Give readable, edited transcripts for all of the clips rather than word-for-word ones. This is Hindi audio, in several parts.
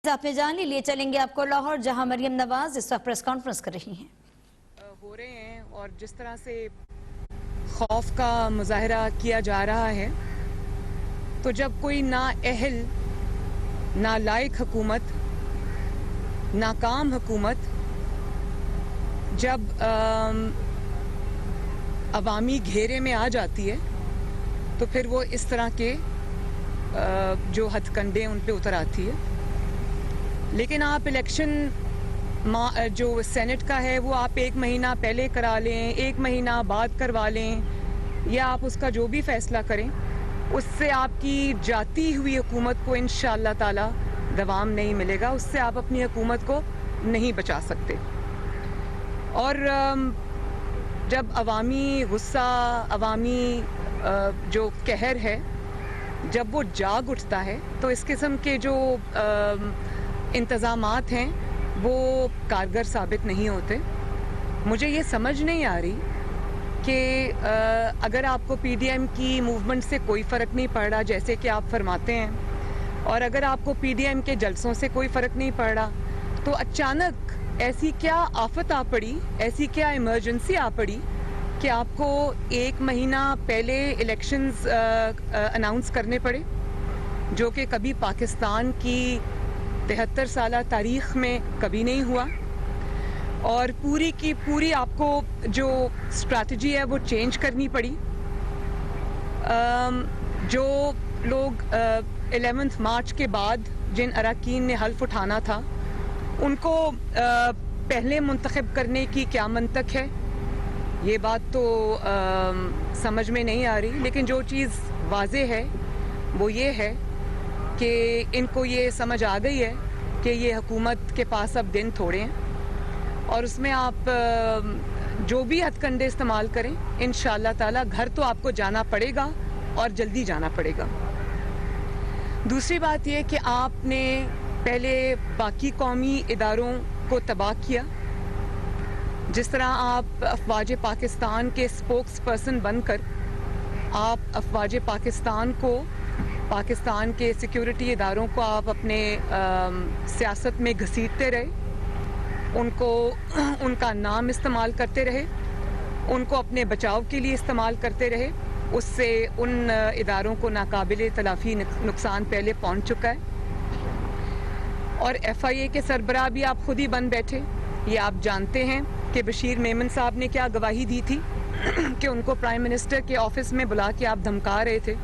आपने जान लिए चलेंगे आपको लाहौर, जहां मरियम नवाज इस वक्त प्रेस कॉन्फ्रेंस कर रही हैं। हो रहे हैं और जिस तरह से खौफ का मुजाहरा किया जा रहा है, तो जब कोई नाअहल, नालायक हुकूमत, नाकाम हुकूमत जब अवामी घेरे में आ जाती है, तो फिर वो इस तरह के जो हथकंडे उन पे उतर आती है। लेकिन आप इलेक्शन जो सेनेट का है वो आप 1 महीना पहले करा लें, 1 महीना बाद करवा लें, या आप उसका जो भी फैसला करें, उससे आपकी जाती हुई हुकूमत को इंशाअल्लाह ताला दवाम नहीं मिलेगा। उससे आप अपनी हुकूमत को नहीं बचा सकते। और जब अवामी गुस्सा, अवामी जो कहर है, जब वो जाग उठता है, तो इस किस्म के जो इंतज़ामात हैं वो कारगर साबित नहीं होते। मुझे ये समझ नहीं आ रही कि अगर आपको पीडीएम की मूवमेंट से कोई फ़र्क नहीं पड़ रहा, जैसे कि आप फरमाते हैं, और अगर आपको पीडीएम के जलसों से कोई फ़र्क नहीं पड़ रहा, तो अचानक ऐसी क्या आफत आ पड़ी, ऐसी क्या इमरजेंसी आ पड़ी कि आपको 1 महीना पहले इलेक्शंस अनाउंस करने पड़े, जो कि कभी पाकिस्तान की 73 साला तारीख में कभी नहीं हुआ। और पूरी की पूरी आपको जो स्ट्रैटेजी है वो चेंज करनी पड़ी। जो लोग 11 मार्च के बाद जिन अरकान ने हल्फ उठाना था, उनको पहले मुंतखब करने की क्या मंतक है, ये बात तो समझ में नहीं आ रही। लेकिन जो चीज़ वाज़े है वो ये है कि इनको ये समझ आ गई है कि ये हुकूमत के पास अब दिन थोड़े हैं, और उसमें आप जो भी हथकंडे इस्तेमाल करें, इंशाअल्लाह ताला घर तो आपको जाना पड़ेगा और जल्दी जाना पड़ेगा। दूसरी बात यह कि आपने पहले बाकी कौमी इदारों को तबाह किया। जिस तरह आप अफवाज पाकिस्तान के स्पोक्स पर्सन बनकर आप अफवाज पाकिस्तान को, पाकिस्तान के सिक्योरिटी इदारों को आप अपने सियासत में घसीटते रहे, उनको उनका नाम इस्तेमाल करते रहे, उनको अपने बचाव के लिए इस्तेमाल करते रहे। उससे उन इदारों को नाकाबिले तलाफ़ी नुकसान पहले पहुंच चुका है। और FIA के सरबराह भी आप खुद ही बन बैठे। ये आप जानते हैं कि बशीर मेमन साहब ने क्या गवाही दी थी कि उनको प्राइम मिनिस्टर के ऑफिस में बुला के आप धमका रहे थे,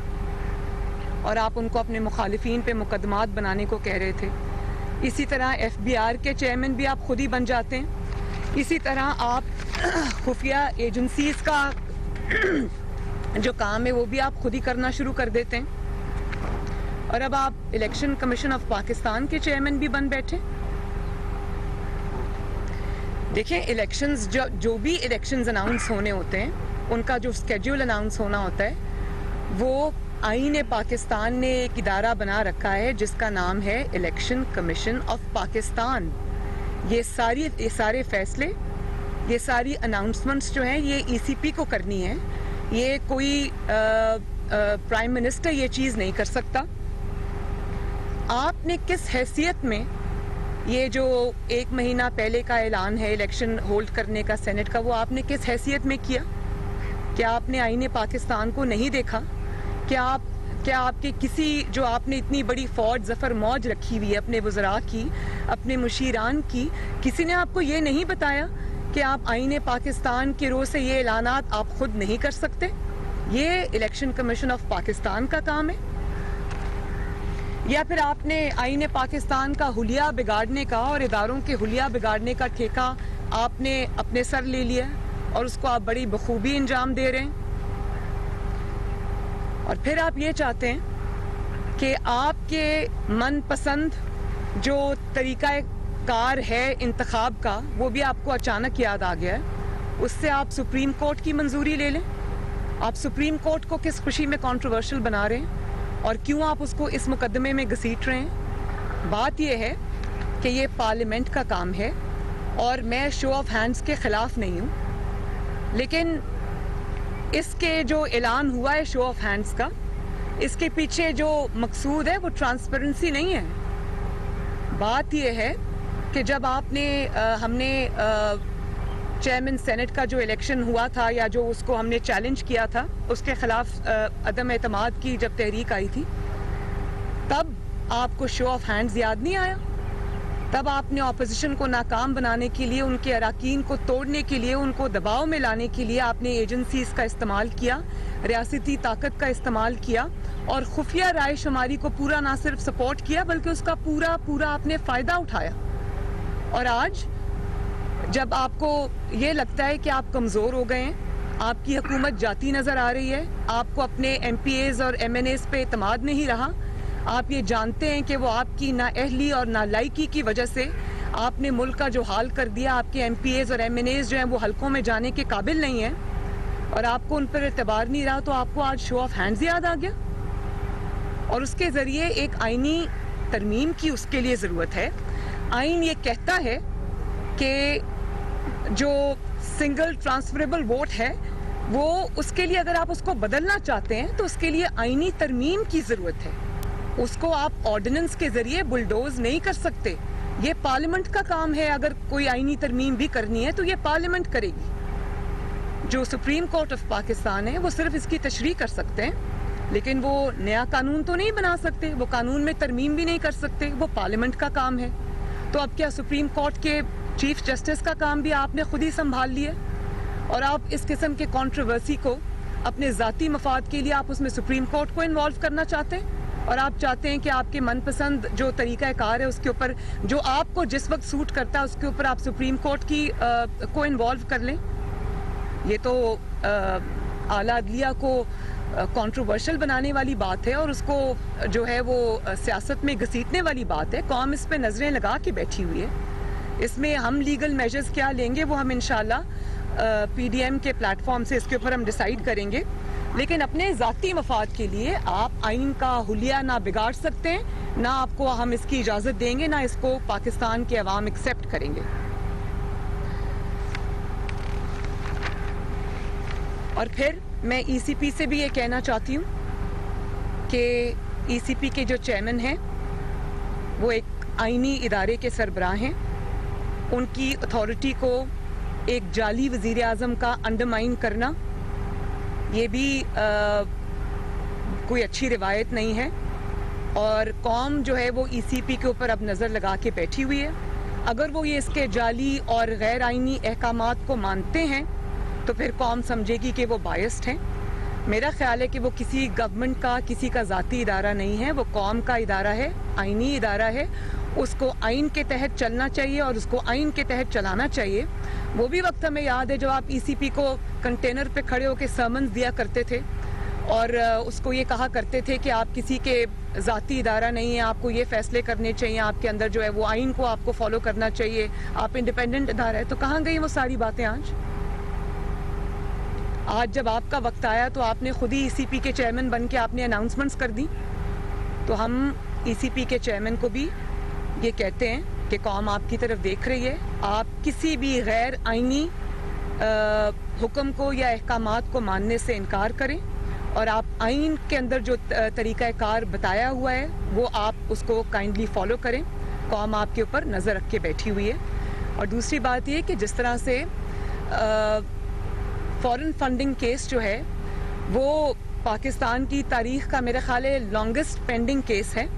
और आप उनको अपने मुखालिफिन पे मुकदमात बनाने को कह रहे थे। इसी तरह FBR के चेयरमैन भी आप खुद ही बन जाते हैं। इसी तरह आप खुफिया एजेंसीज का जो काम है वो भी आप खुद ही करना शुरू कर देते हैं। और अब आप इलेक्शन कमीशन ऑफ पाकिस्तान के चेयरमैन भी बन बैठे। देखिए, इलेक्शंस जो भी इलेक्शंस अनाउंस होने होते हैं, उनका जो स्केड्यूल अनाउंस होना होता है, वो आईन पाकिस्तान ने एक इदारा बना रखा है जिसका नाम है इलेक्शन कमीशन ऑफ पाकिस्तान। ये सारे फैसले, ये सारी अनाउंसमेंट्स जो हैं, ये ECP को करनी है। ये कोई प्राइम मिनिस्टर ये चीज़ नहीं कर सकता। आपने किस हैसियत में ये जो 1 महीना पहले का ऐलान है इलेक्शन होल्ड करने का सेनेट का, वो आपने किस हैसियत में किया? क्या आपने आईन पाकिस्तान को नहीं देखा? क्या आपके किसी, जो आपने इतनी बड़ी फौज ज़फ़र मौज रखी हुई है अपने वज़रा की, अपने मुशीरान की, किसी ने आपको ये नहीं बताया कि आप आईन पाकिस्तान के रोज़ से ये ऐलानात आप खुद नहीं कर सकते? ये इलेक्शन कमीशन ऑफ पाकिस्तान का काम है। या फिर आपने आईन पाकिस्तान का हुलिया बिगाड़ने का और इदारों के हुलिया बिगाड़ने का ठेका आपने अपने सर ले लिया और उसको आप बड़ी बखूबी अंजाम दे रहे हैं। और फिर आप ये चाहते हैं कि आपके मनपसंद जो तरीका कार है इंतखाब का, वो भी आपको अचानक याद आ गया है। उससे आप सुप्रीम कोर्ट की मंजूरी ले लें। आप सुप्रीम कोर्ट को किस खुशी में कंट्रोवर्शियल बना रहे हैं और क्यों आप उसको इस मुकदमे में घसीट रहे हैं? बात यह है कि ये पार्लियामेंट का काम है, और मैं शो ऑफ हैंड्स के ख़िलाफ़ नहीं हूँ, लेकिन इसके जो ऐलान हुआ है शो ऑफ हैंड्स का, इसके पीछे जो मकसूद है वो ट्रांसपेरेंसी नहीं है। बात यह है कि जब हमने चेयरमैन सेनेट का जो इलेक्शन हुआ था या जो उसको हमने चैलेंज किया था, उसके खिलाफ अदम एतमाद की जब तहरीक आई थी, तब आपको शो ऑफ हैंड्स याद नहीं आया? तब आपने ऑपोजिशन को नाकाम बनाने के लिए, उनके अराकीन को तोड़ने के लिए, उनको दबाव में लाने के लिए आपने एजेंसीज का इस्तेमाल किया, रियासती ताकत का इस्तेमाल किया और खुफिया राय शुमारी को पूरा ना सिर्फ सपोर्ट किया बल्कि उसका पूरा आपने फ़ायदा उठाया। और आज जब आपको ये लगता है कि आप कमज़ोर हो गए हैं, आपकी हुकूमत जाती नज़र आ रही है, आपको अपने MPAs और MNAs पे एतमाद नहीं रहा, आप ये जानते हैं कि वो आपकी नाअहली और नालायकी की वजह से आपने मुल्क का जो हाल कर दिया, आपके MPAs और MNAs जो हैं वो हलकों में जाने के काबिल नहीं हैं और आपको उन पर एतबार नहीं रहा, तो आपको आज शो ऑफ हैंड्स याद आ गया। और उसके ज़रिए एक आईनी तरमीम की उसके लिए ज़रूरत है। आइन ये कहता है कि जो सिंगल ट्रांसफरेबल वोट है वो, उसके लिए अगर आप उसको बदलना चाहते हैं तो उसके लिए आईनी तरमीम की ज़रूरत है। उसको आप ऑर्डिनेंस के ज़रिए बुलडोज नहीं कर सकते, ये पार्लियामेंट का काम है। अगर कोई आईनी तरमीम भी करनी है तो ये पार्लियामेंट करेगी। जो सुप्रीम कोर्ट ऑफ पाकिस्तान है वो सिर्फ इसकी तशरीह कर सकते हैं, लेकिन वो नया कानून तो नहीं बना सकते, वो कानून में तरमीम भी नहीं कर सकते, वो पार्लियामेंट का काम है। तो अब क्या सुप्रीम कोर्ट के चीफ जस्टिस का काम भी आपने खुद ही संभाल लिया और आप इस किस्म के कंट्रोवर्सी को अपने ज़ाती मफाद के लिए आप उसमें सुप्रीम कोर्ट को इन्वॉल्व करना चाहते हैं और आप चाहते हैं कि आपके मनपसंद जो तरीका कार है उसके ऊपर, जो आपको जिस वक्त सूट करता है उसके ऊपर आप सुप्रीम कोर्ट की को इन्वॉल्व कर लें। ये तो आला अदलिया को कंट्रोवर्शियल बनाने वाली बात है और उसको जो है वो सियासत में घसीटने वाली बात है। कौम इस पे नज़रें लगा के बैठी हुई है। इसमें हम लीगल मेजर्स क्या लेंगे वो हम इंशाल्लाह PDM के प्लेटफॉर्म से इसके ऊपर हम डिसाइड करेंगे, लेकिन अपने ज़ाती मफाद के लिए आप आइन का हुलिया ना बिगाड़ सकते हैं, ना आपको हम इसकी इजाज़त देंगे, ना इसको पाकिस्तान के अवाम एक्सेप्ट करेंगे। और फिर मैं ECP से भी ये कहना चाहती हूँ कि ECP के जो चेयरमैन हैं वो एक आइनी इदारे के सरबराह हैं। उनकी अथॉरिटी को एक जाली वज़ीर आज़म का अंडरमाइन करना ये भी कोई अच्छी रिवायत नहीं है और कौम जो है वो ECP के ऊपर अब नज़र लगा के बैठी हुई है। अगर वो ये इसके जाली और गैर आइनी अहकामात को मानते हैं तो फिर कौम समझेगी कि वो बायस्ड हैं। मेरा ख्याल है कि वो किसी गवर्नमेंट का, किसी का ज़ाती इदारा नहीं है, वो कौम का इदारा है, आइनी इदारा है। उसको आइन के तहत चलना चाहिए और उसको आइन के तहत चलाना चाहिए। वो भी वक्त हमें याद है जब आप ECP को कंटेनर पे खड़े होकर समन्स दिया करते थे और उसको ये कहा करते थे कि आप किसी के ज़ाती इदारा नहीं है, आपको ये फैसले करने चाहिए, आपके अंदर जो है वो आइन को आपको फॉलो करना चाहिए, आप इंडिपेंडेंट इदारा है। तो कहाँ गई वो सारी बातें आज जब आपका वक्त आया तो आपने खुद ही ECP के चेयरमैन बन के आपने अनाउंसमेंट्स कर दी। तो हम ECP के चेयरमैन को भी ये कहते हैं कि कौम आपकी तरफ देख रही है। आप किसी भी गैर आइनी हुक्म को या अहकामात को मानने से इनकार करें और आप आइन के अंदर जो तरीका कार बताया हुआ है वो आप उसको काइंडली फॉलो करें। कौम आपके ऊपर नज़र रख के बैठी हुई है। और दूसरी बात ये कि जिस तरह से फॉरेन फंडिंग केस जो है वो पाकिस्तान की तारीख का मेरा ख्याल है लॉन्गेस्ट पेंडिंग केस है,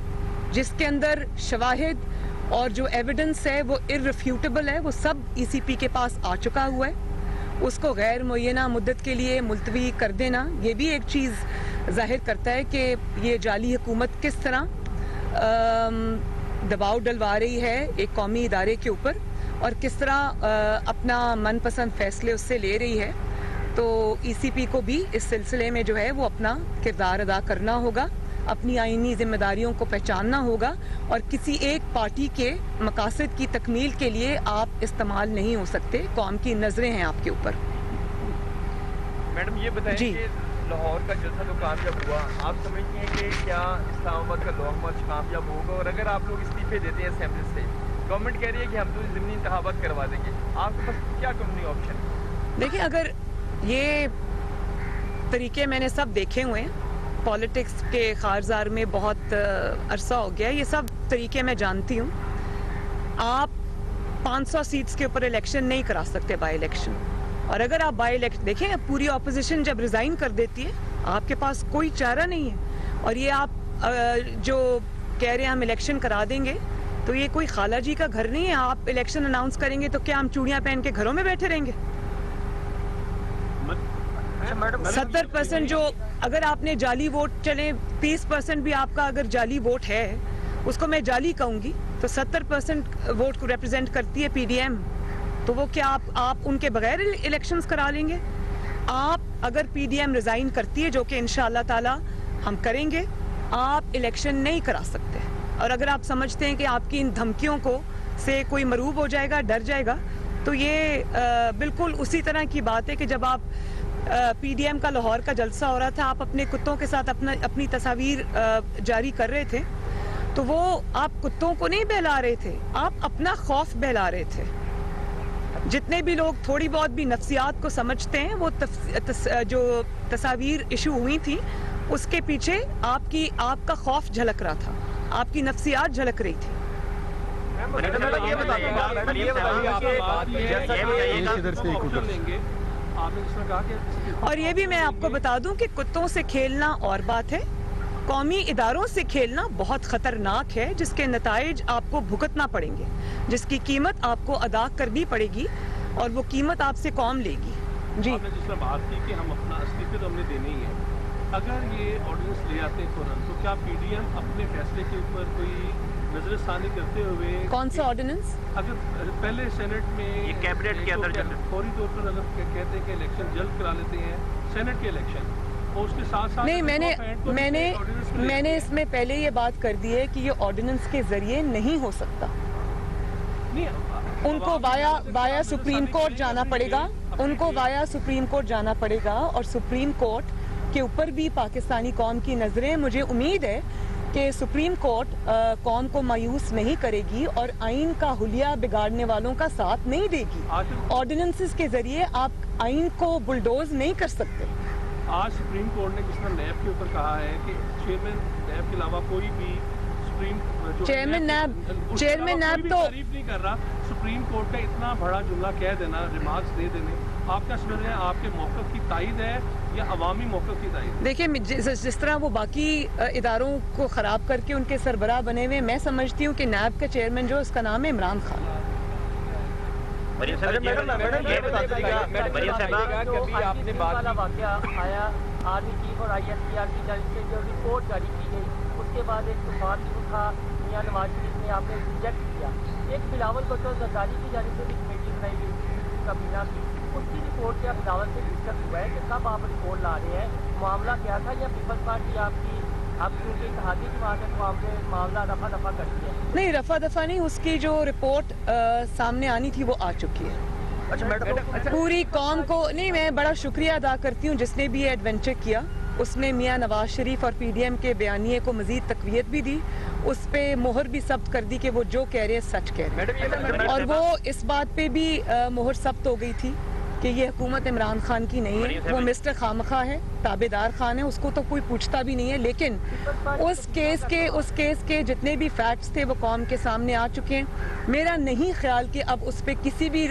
जिसके अंदर शवाहिद और जो एविडेंस है वो इररिफ्यूटेबल है, वो सब ECP के पास आ चुका हुआ है। उसको गैर मुय्यना मुद्दत के लिए मुलतवी कर देना ये भी एक चीज़ जाहिर करता है कि ये जाली हुकूमत किस तरह दबाव डलवा रही है एक कौमी इदारे के ऊपर और किस तरह अपना मनपसंद फैसले उससे ले रही है। तो ECP को भी इस सिलसिले में जो है वो अपना किरदार अदा करना होगा, अपनी आइनी जिम्मेदारियों को पहचानना होगा और किसी एक पार्टी के मकासद की तकमील के लिए आप इस्तेमाल नहीं हो सकते। कौम की नज़रें हैं आपके ऊपर। मैडम ये बताएं कि लाहौर का जलसा तो कामयाब हुआ, आप समझती हैं कि क्या इस्लामाबाद का लॉन्ग मार्च कामयाब होगा? और अगर आप लोग इस्तीफे देते हैं असेंबली से, गवर्नमेंट कह रही है कि हम तो ज़मीनी इंतखाबात करवा देंगे, आपके पास क्या कानूनी ऑप्शन है? देखिए, अगर ये तरीके मैंने सब देखे हुए हैं, पॉलिटिक्स के खारजार में बहुत अरसा हो गया, ये सब तरीके मैं जानती हूँ। आप 500 सीट्स के ऊपर इलेक्शन नहीं करा सकते बाई इलेक्शन। और अगर आप बाई इलेक्शन देखें, पूरी ऑपोजिशन जब रिजाइन कर देती है, आपके पास कोई चारा नहीं है। और ये आप जो कह रहे हैं हम इलेक्शन करा देंगे, तो ये कोई खाला जी का घर नहीं है। आप इलेक्शन अनाउंस करेंगे तो क्या हम चूड़ियां पहन के घरों में बैठे रहेंगे? 70% जो अगर आपने जाली वोट, चले 30% भी आपका अगर जाली वोट है, उसको मैं जाली कहूंगी, तो 70% वोट को रिप्रेजेंट करती है पीडीएम। तो वो क्या आप उनके बगैर इलेक्शंस करा लेंगे? आप अगर पीडीएम रिजाइन करती है, जो कि इंशाअल्लाह ताला हम करेंगे, आप इलेक्शन नहीं करा सकते। और अगर आप समझते हैं कि आपकी इन धमकियों को से कोई मरूब हो जाएगा, डर जाएगा, तो ये बिल्कुल उसी तरह की बात है कि जब आप पीडीएम का लाहौर का जलसा हो रहा था, आप अपने कुत्तों के साथ अपनी तस्वीर जारी कर रहे थे, तो वो आप कुत्तों को नहीं बहला रहे थे, आप अपना खौफ बहला रहे थे। जितने भी लोग थोड़ी बहुत भी नफ्सियात को समझते हैं, वो जो तस्वीर इशू हुई थी, उसके पीछे आपका खौफ झलक रहा था, आपकी नफ्सियात झलक रही थी। और ये भी मैं आपको बता दूं कि कुत्तों से खेलना और बात है, कौमी इदारों से खेलना बहुत खतरनाक है, जिसके नताइज आपको भुगतना पड़ेंगे, जिसकी कीमत आपको अदा करनी पड़ेगी, और वो कीमत आपसे कौम लेगी। जी, आपने जिस तरह बात की कि हम अपना इस्तीफे तो हमने देने ही है, अगर ये ऑर्डिनेंस ले आते हैं फौरन, तो क्या पीडीएम अपने फैसले के ऊपर कोई नजरसानी करते हुए, कौन सा ऑर्डिनेंस? अगर पहले सेनेट में ये कैबिनेट के अंदर फौरी तौर पर अगर कहते हैं कि इलेक्शन जल्द करा लेते हैं, सेनेट के इलेक्शन, और उसके साथ साथ नहीं, मैंने इसमें पहले ये बात कर दी है कि ये ऑर्डिनेंस के जरिए नहीं हो सकता। उनको वाया सुप्रीम कोर्ट जाना पड़ेगा, उनको वाया सुप्रीम कोर्ट जाना पड़ेगा, और सुप्रीम कोर्ट के ऊपर भी पाकिस्तानी कौम की नजरें, मुझे उम्मीद है कि सुप्रीम कोर्ट कौम को मायूस नहीं करेगी और आइन का हुलिया बिगाड़ने वालों का साथ नहीं देगी। ऑर्डिनेंसेस के जरिए आप आइन को बुलडोज नहीं कर सकते। आज सुप्रीम कोर्ट ने जिस तरह नैब के ऊपर कहा है कि चेयरमैन नैब के अलावा कोई भी चेयरमैन नैब तो तारीफ नहीं कर रहा। सुप्रीम कोर्ट का इतना बड़ा जुमला कह देना, रिमार्क्स दे देने, आप क्या समझ रहे हैं, आपके मौक़िफ़ की तायद है या अवामी मौक़िफ़ की तायद? देखिए, जिस तरह वो बाकी इदारों को ख़राब करके उनके सरबराह बने हुए, मैं समझती हूँ कि नैब का चेयरमैन जो उसका नाम है इमरान खान। आर्मी चीफ और ISPR की जानिब से जो रिपोर्ट जारी की गई, उसके बाद एक तूफान शुरू था, मियां नवाज शरीफ ने आपने रिजेक्ट किया। एक बिलावल भुट्टो जरदारी की जानिब से भी कमेटी बनाई गई काबीना की, उसकी रिपोर्ट क्या बिलावल से डिस्कस हुआ है कि कब आप रिपोर्ट ला रहे हैं, मामला क्या था, या पीपल्स पार्टी आपकी अब क्योंकि इत्तेहादी की बात है तो मामला रफा दफा करती है? नहीं, रफा दफा नहीं, उसकी जो रिपोर्ट सामने आनी थी वो आ चुकी है। अच्छा मैडम, पूरी कौम को नहीं, मैं बड़ा शुक्रिया अदा करती हूँ जिसने भी ये एडवेंचर किया, उसने मियां नवाज शरीफ और पीडीएम के बयानिए को मजीद तकवीत भी दी, उस पे मोहर भी सब्त कर दी कि वो जो कह रहे हैं सच कह रहे हैं, और वो इस बात पे भी मोहर सब्त हो गई थी कि ये हुकूमत इमरान खान की नहीं है, वो मिस्टर खामखा है, ताबेदार खान है, उसको तो कोई पूछता भी नहीं है। लेकिन उस केस के जितने भी फैक्ट्स थे वो कौम के सामने आ चुके हैं। मेरा नहीं ख्याल कि अब उस पर किसी भी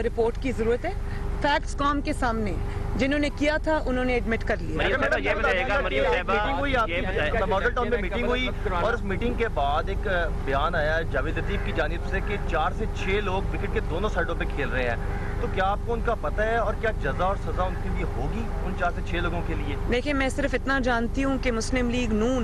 रिपोर्ट की ज़रूरत है। फैक्ट्स कौम के सामने, जिन्होंने किया था उन्होंने एडमिट कर लिया। मीटिंग हुई आपकी मॉडल टाउन में, मीटिंग हुई, और उस मीटिंग के बाद एक बयान आया जावेद लतीफ की जानिब से कि 4 से 6 लोग विकेट के दोनों साइडों पे खेल रहे हैं, तो क्या आपको उनका पता है और क्या जजा और सजा उनके लिए होगी उन 4 से 6 लोगों के लिए? देखिए, मैं सिर्फ इतना जानती हूँ कि मुस्लिम लीग नून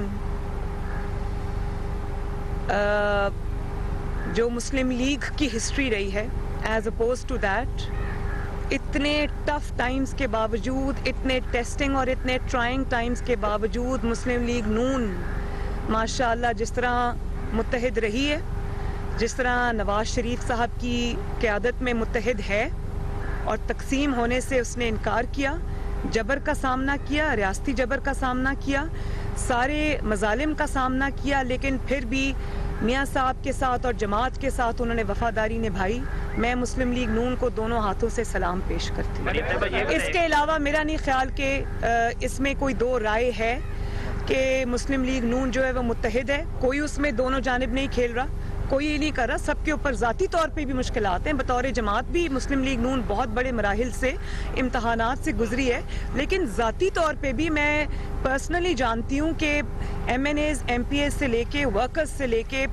जो मुस्लिम लीग की हिस्ट्री रही है, एज अपोज टू दैट, इतने टफ टाइम्स के बावजूद, इतने टेस्टिंग और इतने ट्राइंग टाइम्स के बावजूद मुस्लिम लीग नून माशाअल्लाह जिस तरह मुत्तहिद रही है, जिस तरह नवाज शरीफ साहब की क़यादत में मुत्तहिद है, और तकसीम होने से उसने इनकार किया, जबर का सामना किया, रियासती जबर का सामना किया, सारे मजालिम का सामना किया, लेकिन फिर भी मियाँ साहब के साथ और जमात के साथ उन्होंने वफादारी निभाई। मैं मुस्लिम लीग नून को दोनों हाथों से सलाम पेश करती हूँ। इसके अलावा मेरा नहीं ख्याल कि इसमें कोई दो राय है कि मुस्लिम लीग नून जो है वो मुत्तहिद है, कोई उसमें दोनों जानिब नहीं खेल रहा। कोई ये नहीं कर रहा, सबके ऊपर ज़ाती तौर पे भी मुश्किलात हैं। बतौर जमात भी मुस्लिम लीग नून बहुत बड़े मराहिल से, इम्तहानात से गुजरी है, लेकिन ज़ाती तौर पे भी मैं पर्सनली जानती हूँ कि MNAs, MPAs से लेके वर्कर्स से लेके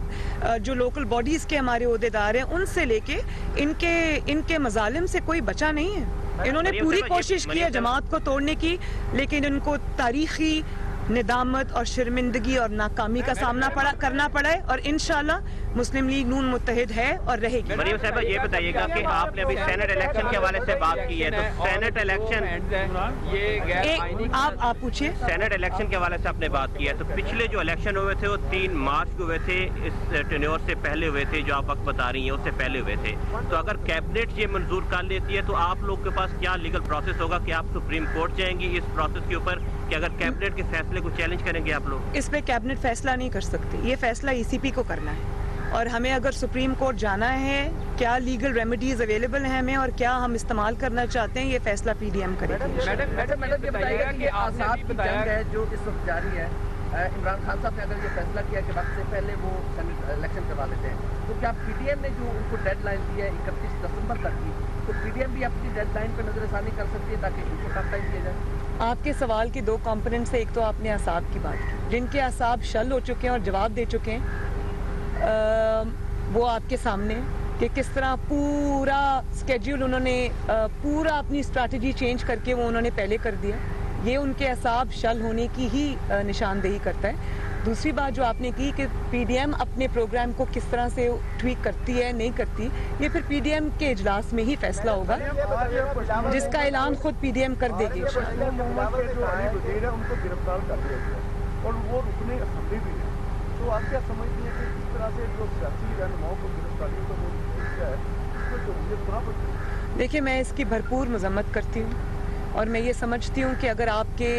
जो लोकल बॉडीज़ के हमारे ओहदेदार हैं उनसे लेके इनके मजालिम से कोई बचा नहीं है। इन्होंने पूरी कोशिश की है जमात को तोड़ने की, लेकिन इनको तारीखी निदामत और शर्मिंदगी और नाकामी का सामना करना पड़ा है, और इंशाल्लाह मुस्लिम लीग नून मुत्तहिद है और रहेगी। मरियम साहिबा, ये बताइएगा कि आपने अभी सेनेट इलेक्शन के हवाले से बात की है, तो सेनेट इलेक्शन ये आप पूछिए। सेनेट इलेक्शन के हवाले से आपने बात की है, तो पिछले जो इलेक्शन हुए थे वो 3 मार्च को हुए थे, इस टेन्योर से पहले हुए थे, जो आप वक्त बता रही हैं उससे पहले हुए थे। तो अगर कैबिनेट ये मंजूर कर लेती है तो आप लोग के पास क्या लीगल प्रोसेस होगा कि आप सुप्रीम कोर्ट जाएंगी इस प्रोसेस के ऊपर, कि अगर कैबिनेट के फैसले को चैलेंज करेंगे आप लोग? इस पे कैबिनेट फैसला नहीं कर सकती, ये फैसला ECP को करना है, और हमें अगर सुप्रीम कोर्ट जाना है, क्या लीगल रेमेडीज अवेलेबल हैं हमें और क्या हम इस्तेमाल करना चाहते हैं, ये फैसला PDM करेगी। मैडम ये बताइएगा कि आज़ाद की जंग है जो इस वक्त जारी है, इमरान खान साहब ने अगर ये फैसला किया कि वक्त से पहले वो सेनेट इलेक्शन करवा देते हैं, तो क्या PDM ने जो उनको डेडलाइन दी है 31 दिसंबर तक की, तो PDM भी अपनी डेडलाइन पर नजरसानी कर सकती है ताकि उनको कम टाइम दिया जाए? आपके सवाल के 2 कंपोनेंट्स है, एक तो आपने असाब की बात की, जिनके असाब शल हो चुके हैं और जवाब दे चुके हैं, वो आपके सामने है कि किस तरह पूरा स्केड्यूल उन्होंने पूरा अपनी स्ट्रैटेजी चेंज करके वो उन्होंने पहले कर दिया। ये उनके असाब शल होने की ही निशानदेही करता है। दूसरी बात जो आपने की कि PDM अपने प्रोग्राम को किस तरह से ट्वीक करती है नहीं करती, ये फिर PDM के इजलास में ही फैसला होगा, जिसका ऐलान खुद PDM कर देगी। उनको गिरफ्तार कर दिया गया और वो रुकने असम्बली भी है, तो आप क्या समझती हैं कि इस तरह से जो सियासी रहनुमाओं को गिरफ्तारी तो है, इसमें जमहूरियत कहाँ पर? देखिए, मैं इसकी भरपूर मजम्मत करती हूँ और मैं ये समझती हूँ कि अगर आपके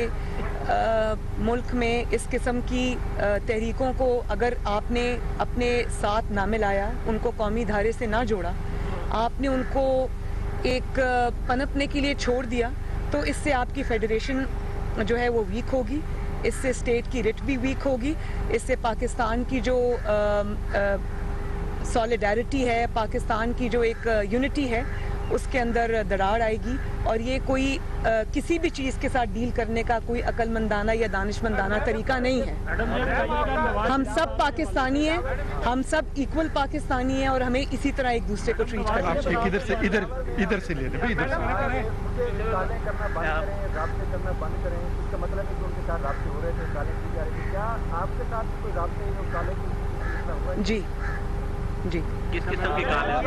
मुल्क में इस किस्म की तहरीकों को अगर आपने अपने साथ ना मिलाया, उनको कौमी धारे से ना जोड़ा, आपने उनको एक पनपने के लिए छोड़ दिया, तो इससे आपकी फेडरेशन जो है वो वीक होगी, इससे स्टेट की रिट भी वीक होगी, इससे पाकिस्तान की जो सॉलिडारिटी है, पाकिस्तान की जो एक यूनिटी है, उसके अंदर दरार आएगी, और ये कोई किसी भी चीज़ के साथ डील करने का कोई अक्लमंदाना या दानिशमंदाना तरीका नहीं है। हम सब पाकिस्तानी हैं, हम सब इक्वल पाकिस्तानी हैं, और हमें इसी तरह एक दूसरे को ट्रीट करना चाहिए। इधर से ले लें, इधर से करना बंद करें, इसका मतलब है कि उनके साथ राब्ते हो रहे थे, काले की जा रही थी, क्या आपके साथ कोई राब्ते काले की? जी जी। किस किस्म की काल है?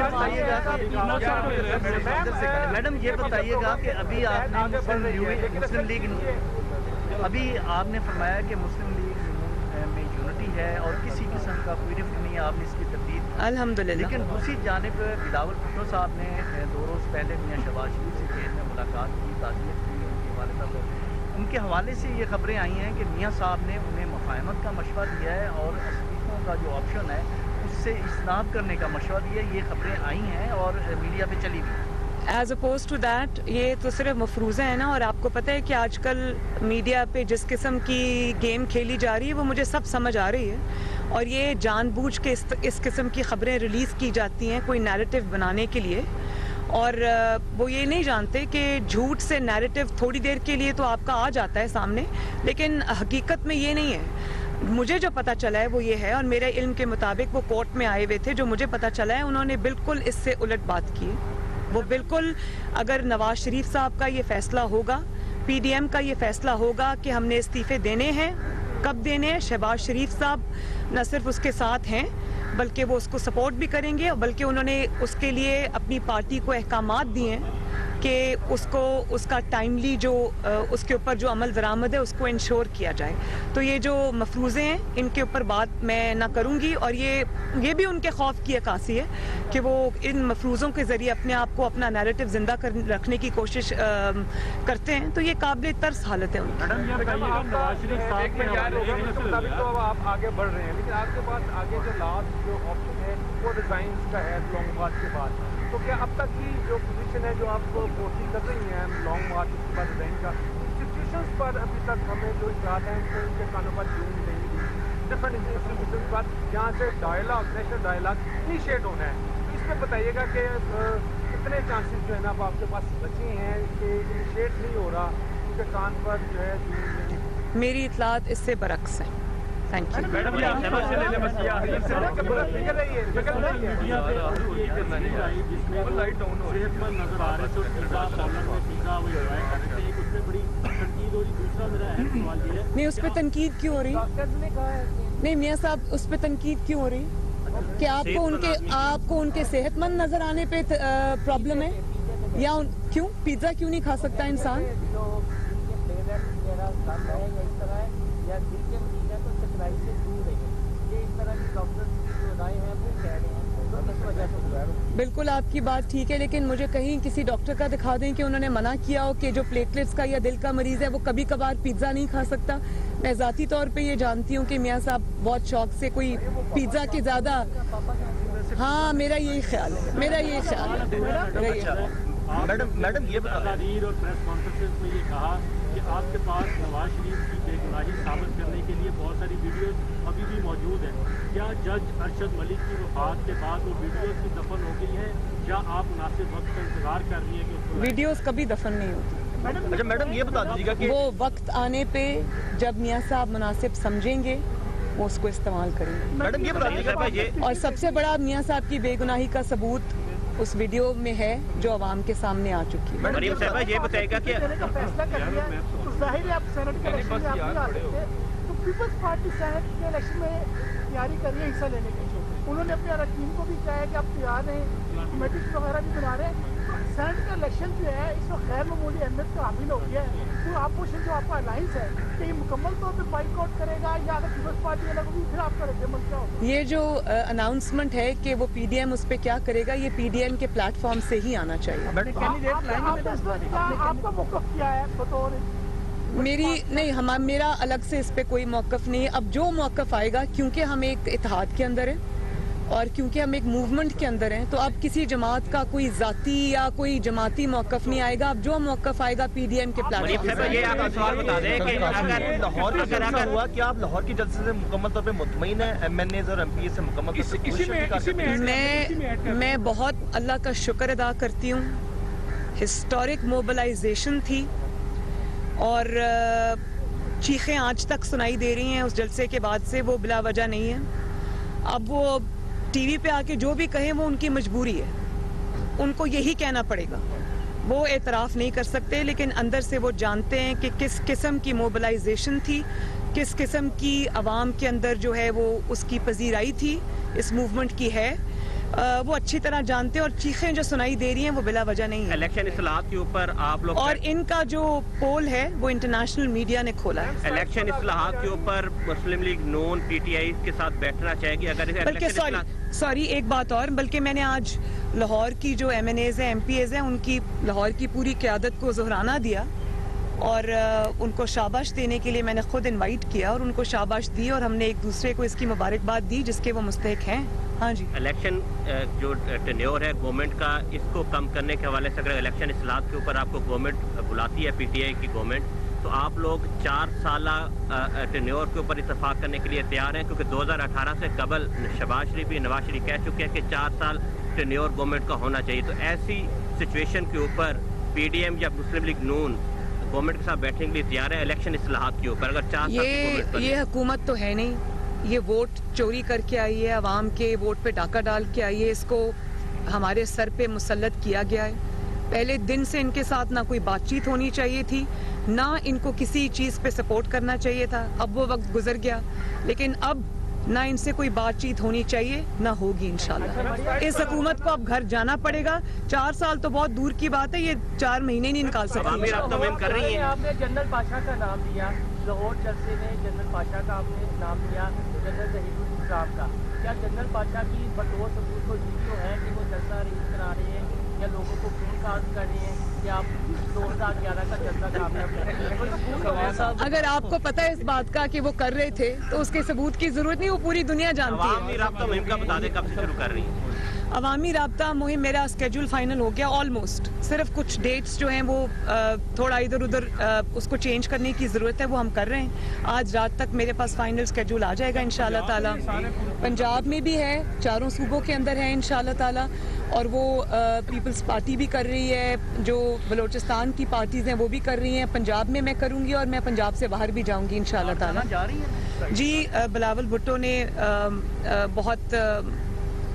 मैडम ये बताइएगा कि अभी आपने मुस्लिम लीग अभी आपने फरमाया कि मुस्लिम लीग में यूनिटी है और किसी किस्म का कोई रिफ्ट नहीं है, आपने इसकी तरदीद अल्हम्दुलिल्लाह। लेकिन दूसरी जानिब बिलावल भुट्टो साहब ने 2 रोज़ पहले मियां शहबाज शरीफ से जेल में मुलाकात की, ताज़ियत की उनके वालिदा को। उनके हवाले से ये खबरें आई हैं कि मियां साहब ने उन्हें मुफाहमत का मशवरा दिया है और इस्तीफ़ों का जो ऑप्शन है उससे इस्नाब करने का मशवरा दिया। ये खबरें आई हैं और मीडिया पे चली भी। एज अपोज टू दैट, ये तो सिर्फ मफरूज़ा है ना, और आपको पता है कि आजकल मीडिया पे जिस किस्म की गेम खेली जा रही है वो मुझे सब समझ आ रही है, और ये जानबूझ के इस किस्म की खबरें रिलीज़ की जाती हैं कोई नैरेटिव बनाने के लिए, और वो ये नहीं जानते कि झूठ से नैरेटिव थोड़ी देर के लिए तो आपका आ जाता है सामने, लेकिन हकीकत में ये नहीं है। मुझे जो पता चला है वो ये है, और मेरे इल्म के मुताबिक वो कोर्ट में आए हुए थे, जो मुझे पता चला है उन्होंने बिल्कुल इससे उलट बात की। वो बिल्कुल, अगर नवाज शरीफ साहब का ये फैसला होगा, PDM का ये फैसला होगा कि हमने इस्तीफ़े देने हैं, कब देने हैं, शहबाज शरीफ साहब न सिर्फ उसके साथ हैं बल्कि वो उसको सपोर्ट भी करेंगे, और बल्कि उन्होंने उसके लिए अपनी पार्टी को अहकामात दिए हैं कि उसको उसका टाइमली जो उसके ऊपर जो अमल दरामद है उसको इंश्योर किया जाए। तो ये जो मफरूज़े हैं इनके ऊपर बात मैं ना करूँगी, और ये भी उनके खौफ की अक्कासी है कि वो इन मफरूज़ों के ज़रिए अपने आप को, अपना नैरेटिव ज़िंदा रखने की कोशिश करते हैं, तो ये काबिल तर्स हालत है उनकी। तो आप आगे बढ़ रहे हैं, लेकिन आपके पास आगे जो लास्ट जो ऑप्शन है वो रिजाइन का है लॉन्ग मार्च के बाद, तो क्या अब तक की जो पोजीशन है जो आपको फोर्सी कर रही है लॉन्ग मार्च उसके बाद रिजाइन का, इंस्टीट्यूशंस पर अभी तक हमें जो इजरात हैं उनको उनके कानों पर जून नहीं दी, डिफरेंट मुस्लिम के बाद जहाँ से डायलॉग, नेशनल डायलॉग इनिशिएट होना है, तो इसमें बताइएगा कि कितने चांसेस जो है ना अब आपके पास बचे हैं कि इनिशिएट नहीं हो रहा, उनके कान पर जो है। मेरी इतलात इससे बरक्स है। Thank you. मैडम ये शहबाज से ले ले बस ये आखिरी से निकल रही है मीडिया पे आई जिसमें लाइट डाउन हो रही है। सेहतमंद नजर आ रहे थे, पिज्जा पार्लर में पिज्जा वो एंजॉय कर रहे थे, एक उसमें बड़ी तनकीद हो रही। दूसरा मेरा अहम सवाल ये है, नहीं, उस पर तनकीद क्यों हो रही? नहीं मियाँ साहब, उस पर तनकीद क्यों हो रही कि आपको उनके सेहतमंद नजर आने पे प्रॉब्लम है, या क्यों पिज्जा क्यों नहीं खा सकता इंसान? या दिल के मरीज हैं तो चकराई से दूर रहें, ये इस तरह की डॉक्टर्स की जो राय है वो कह रहे हैं, तो इस वजह से। बिल्कुल आपकी बात ठीक है, लेकिन मुझे कहीं किसी डॉक्टर का दिखा दें कि उन्होंने मना किया हो कि जो प्लेटलेट्स का या दिल का मरीज है वो कभी कभार पिज्ज़ा नहीं खा सकता। मैं ज़ाती तौर पे ये जानती हूँ कि मियाँ साहब बहुत शौक से कोई पिज्ज़ा के ज़्यादा, हाँ मेरा यही ख्याल है, मेरा यही ख्याल है। मैडम ये तकरीर और प्रेस कॉन्फ्रेंस में ये कहा कि आपके पास नवाज शरीफ की बेगुनाही साबित करने के लिए बहुत सारी वीडियोस अभी भी मौजूद हैं। क्या जज अरशद मलिक की वफात के बाद वो वीडियोस की दफन हो गई है, या आप मुनासिब वक्त का इंतजार कर रही है कि उसको? वीडियोस कभी दफन नहीं होती। अच्छा मैडम ये बता दीजिएगा कि वो वक्त आने पे जब मियाँ साहब मुनासिब समझेंगे वो उसको इस्तेमाल करेंगे। मैडम ये बता दीजिएगा, और सबसे बड़ा मियाँ साहब की बेगुनाही का सबूत उस वीडियो में है जो आवाम के सामने आ चुकी है। मरियम साहबा ये बताएगा कि फैसला कर लिया तो जाहिर है आप सेनेट के इलेक्शन में आप नहीं आ सकते, तो पीपल्स पार्टी सेनेट के इलेक्शन में तैयारी कर रही है हिस्सा लेने की। उन्होंने अपने अरकान को भी कहा है कि आप तैयार हैं, कमेटीज वगैरह भी बना रहे हैं। सेनेट का इलेक्शन जो है इस वक्त गैर मामूली अहमियत का हामिल हो गया है, तो अपोजिशन जो आपका अलायंस है कि ये मुकम्मल तौर पर बाइकआउट करेगा या अगर पीपल्स पार्टी अलग होगी फिर आपका रद्दमल क्या होगा? ये जो अनाउंसमेंट है कि वो पीडीएम उस पर क्या करेगा, ये पीडीएम के प्लेटफॉर्म से ही आना चाहिए। आपका मौक़िफ़ क्या है बतौर? मेरा अलग से इस पे कोई मौक़िफ़ नहीं है। अब जो मौक़िफ़ आएगा, क्योंकि हम एक इत्तेहाद के अंदर हैं और क्योंकि हम एक मूवमेंट के अंदर हैं, तो अब किसी जमात का कोई जाती या कोई जमाती मौक़िफ़ नहीं आएगा। अब जो मौक़िफ़ आएगा पीडीएम के प्लेटफॉर्म। ये आप सवाल बता दें कि अगर लाहौर में हुआ कि आप लाहौर की जलसे से मुकम्मल तौर पे मुतमईन है, एमएनएज और एमपीए से मुकम्मल मैं बहुत अल्लाह का शुक्र अदा करती हूँ। हिस्टोरिक मोबिलाइजेशन थी और चीखें आज तक सुनाई दे रही हैं उस जलसे के बाद से, वो बिला वजह नहीं है। अब वो टीवी पे आके जो भी कहें वो उनकी मजबूरी है, उनको यही कहना पड़ेगा। वो एतराफ़ नहीं कर सकते, लेकिन अंदर से वो जानते हैं कि किस किस्म की मोबिलाइजेशन थी, किस किस्म की आवाम के अंदर जो है वो उसकी पजीराई थी, इस मूवमेंट की है। वो अच्छी तरह जानते हैं और चीखें जो सुनाई दे रही हैं वो बिला वजह नहीं है। इलेक्शन इस्लाहात के ऊपर आप लोग, और इनका जो पोल है वो इंटरनेशनल मीडिया ने खोला है। इलेक्शन इस्लाहात के ऊपर मुस्लिम लीग नून पीटीआई के साथ बैठना चाहेगी अगर बल्कि सॉरी एक बात और, बल्कि मैंने आज लाहौर की जो एमएनएज हैं, एमपीएज हैं, उनकी लाहौर की पूरी क़यादत को ज़ोहराना दिया और उनको शाबाश देने के लिए मैंने खुद इनवाइट किया और उनको शाबाश दी और हमने एक दूसरे को इसकी मुबारकबाद दी जिसके वो मुस्तहिक हैं। हाँ जी। इलेक्शन जो टेन्योर है गवर्नमेंट का, इसको कम करने के हवाले से अगर इलेक्शन इस्लाहात के ऊपर आपको गवर्नमेंट बुलाती है, पीटीआई की गवर्नमेंट, तो आप लोग 4 साल टेन्योर के ऊपर इत्तेफाक करने के लिए तैयार हैं? क्योंकि 2018 से कबल शहबाज शरीफ भी, नवाज शरीफ कह चुके हैं कि 4 साल टेन्योर गवर्नमेंट का होना चाहिए। तो ऐसी सिचुएशन के ऊपर पीडीएम या मुस्लिम लीग नून गवर्नमेंट के साथ बैठने के लिए तैयार है इलेक्शन इस्लाहात के ऊपर? अगर 4 साल ये हुकूमत तो है नहीं, ये वोट चोरी करके आई है, आवाम के वोट पे डाका डाल के आई है, इसको हमारे सर पे मुसल्लत किया गया है। पहले दिन से इनके साथ ना कोई बातचीत होनी चाहिए थी, ना इनको किसी चीज़ पे सपोर्ट करना चाहिए था। अब वो वक्त गुजर गया, लेकिन अब ना इनसे कोई बातचीत होनी चाहिए, ना होगी इंशाल्लाह। इस हुकूमत को अब घर जाना पड़ेगा। 4 साल तो बहुत दूर की बात है, ये 4 महीने नहीं निकाल सकते। आपने जनरल पाशा का नाम लिया, लाहौर जलसे में जनरल पाशा का आपने नाम लिया, जनरल जहीरुल इस्लाम का। क्या जनरल पाशा की बतौर सबूत को तो है कि वो जलसा अरेंज करा रहे हैं या लोगों को फोन कास्ट कर रहे हैं कि आप 2011 का जलसा कामयाब? अगर आपको पता है इस बात का कि वो कर रहे थे तो उसके सबूत की जरूरत नहीं, वो पूरी दुनिया जानती है। बता दें कब से शुरू कर रही है? अवामी राब्ता मुहिम मेरा स्केड्यूल फाइनल हो गया ऑलमोस्ट। सिर्फ कुछ डेट्स जो हैं वो थोड़ा इधर उधर उसको चेंज करने की ज़रूरत है, वो हम कर रहे हैं। आज रात तक मेरे पास फाइनल स्केड्यूल आ जाएगा इंशाल्लाह ताला। पंजाब में भी है, 4 सूबों के अंदर है इंशाल्लाह ताला, और वो पीपल्स पार्टी भी कर रही है, जो बलोचिस्तान की पार्टीज़ हैं वो भी कर रही हैं। पंजाब में मैं करूँगी और मैं पंजाब से बाहर भी जाऊँगी इंशाल्लाह ताला। जी, बिलावल भुट्टो ने बहुत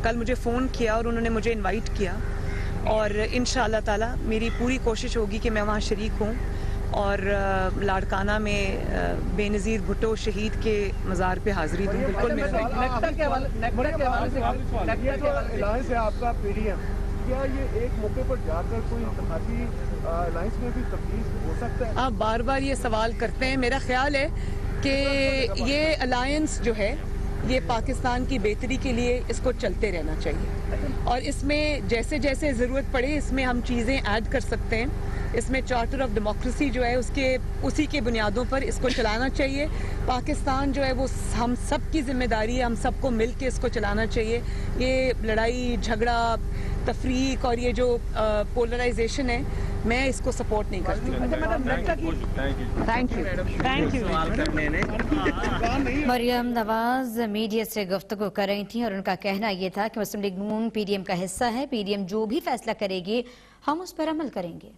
कल मुझे फ़ोन किया और उन्होंने मुझे इनवाइट किया, और इंशाल्लाह ताला मेरी पूरी कोशिश होगी कि मैं वहाँ शरीक हूँ और लाड़काना में बेनज़ीर भुट्टो शहीद के मज़ार पे हाज़िरी दूँ। बिल्कुल अलायंस है आपका पीडीएम, क्या ये एक मौके पर जाकर कोई इंतखाबी अलायंस में भी तब्दील हो सकता है? आप बार बार ये सवाल करते हैं। मेरा ख्याल है कि ये अलायंस जो है ये पाकिस्तान की बेहतरी के लिए इसको चलते रहना चाहिए, और इसमें जैसे जैसे ज़रूरत पड़े इसमें हम चीज़ें ऐड कर सकते हैं। इसमें चार्टर ऑफ डेमोक्रेसी जो है उसी के बुनियादों पर इसको चलाना चाहिए। पाकिस्तान जो है वो हम सब की जिम्मेदारी है, हम सबको मिल के इसको चलाना चाहिए। ये लड़ाई झगड़ा तफरीक और ये जो पोलराइजेशन है, मैं इसको सपोर्ट नहीं करती। Thank you. Maryam Nawaz media से गुफ्तगू कर रही थी और उनका कहना यह था कि मुस्लिम लीग नून पीडीएम का हिस्सा है। पीडीएम जो भी फैसला करेगी हम उस पर अमल करेंगे।